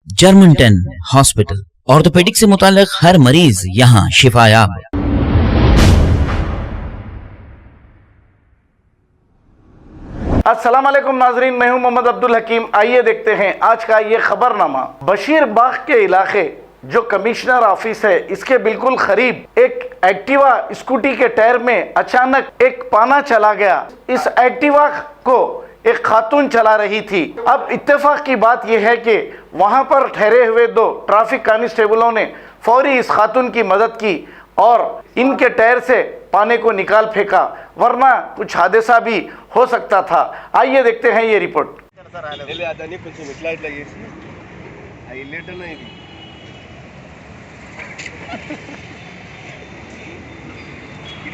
जर्मन-10 hospital, orthopaedic से मुताल्लिक हर मरीज यहाँ शिफायाब। अस्सलाम वालेकुम नाजरीन, मैं हूं मोहम्मद अब्दुल हकीम। आइए देखते हैं आज का ये खबरनामा। बशीर बाग के इलाके जो कमिश्नर ऑफिस है, इसके बिल्कुल करीब एक एक्टिवा स्कूटी के टायर में अचानक एक पाना चला गया। इस एक्टिवा को एक खातून चला रही थी। अब इत्तेफाक की बात यह है कि वहां पर ठहरे हुए दो ट्रैफिक कांस्टेबलों ने फौरी इस खातून की मदद की और इनके टायर से पाने को निकाल फेंका, वरना कुछ हादसा भी हो सकता था। आइए देखते हैं ये रिपोर्ट।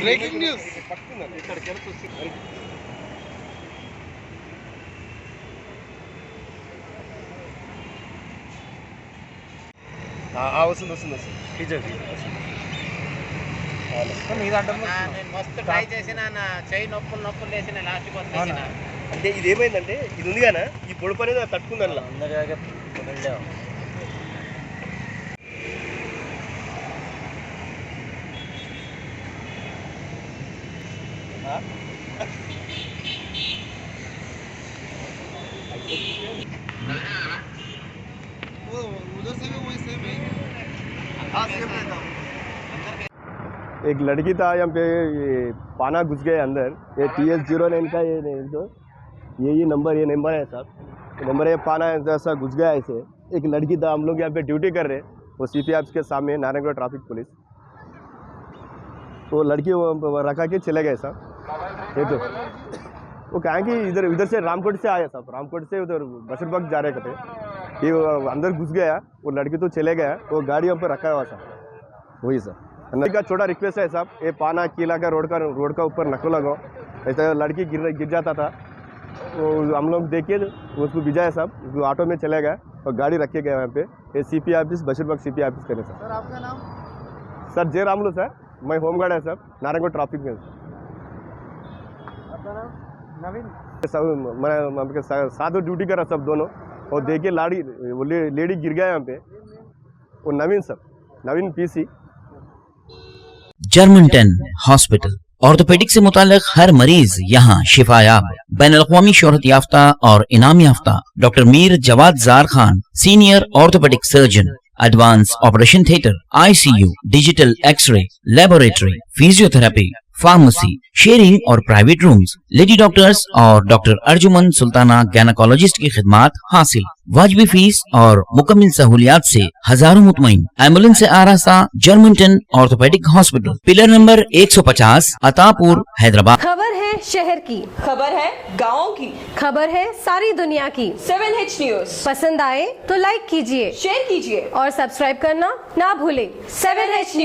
Breaking news. మస్తు ట్రై చేసినా నా చెయ్యి నొప్పులు వేసిన లాస్ట్కి వచ్చేసిన అంటే ఇది ఏమైందంటే ఇది ఉంది కానీ ఈ పొడుపు అనేది తట్టుకుంది అలా उधर से भी वही सेम है। एक लड़की था यहाँ पे, ये पाना घुस गए अंदर। ये TS09 का ये नंबर है साहब, ये नंबर है। पाना ऐसा घुस गया ऐसे। एक लड़की था, हम लोग यहाँ पे ड्यूटी कर रहे, वो CP ऑफिस के सामने नारायणगढ़ ट्रैफिक पुलिस। वो लड़की वो रखा के चले गए साहब। ये तो वो कहें कि इधर से रामकोट से आया साहब, रामकोट से उधर बशीरबाग जा रहे थे। ये अंदर घुस गया, वो लड़की तो चले गया, वो गाड़ी यहाँ पर रखा हुआ साहब। वही सर का छोटा रिक्वेस्ट है साहब, ये पाना कीला का रोड का ऊपर नको लगाओ। ऐसा लड़की गिर जाता था, तो हम लोग देखे उसको भिजाया साहब, उसको ऑटो में चले गए और गाड़ी रखे गए यहाँ पे। ये CP office Basheerbagh CP office करे सर। सर आपका नाम? सर जय रामलू सर, मैं होमगार्ड है सर, नारायणगढ़ ट्रैफिक में। आपका नाम? नवीन। सब मैं साथ ड्यूटी करा सब दोनों, और देखिए लेडी गिर गया यहाँ पे। वो नवीन सर, नवीन PC। जर्मन-10 हॉस्पिटल, ऑर्थोपेडिक से मुताल्लिक हर मरीज यहाँ शिफायाब। बैनुल-अक़वामी शोहरत याफ्ता और इनाम याफ्ता doctor Mir Jawad Jar Khan, senior orthopaedic surgeon, advance operation theatre, ICU, digital X ray, laboratory, physiotherapy, pharmacy, sharing और प्राइवेट रूम्स, लेडी डॉक्टर्स और डॉक्टर अर्जुमन सुल्ताना गैनकोलॉजिस्ट की खिदमात हासिल। वाजिबी फीस और मुकम्मल सहूलियात से हजारों मुतमईन। एम्बुलेंस से आरास्ता जर्मन-10 orthopaedic hospital, pillar number 150, Attapur, Hyderabad. खबर है शहर की, खबर है गाँव की, खबर है सारी दुनिया की। 7H न्यूज़ पसंद आए तो लाइक कीजिए, शेयर कीजिए और सब्सक्राइब करना ना भूले। 7H news.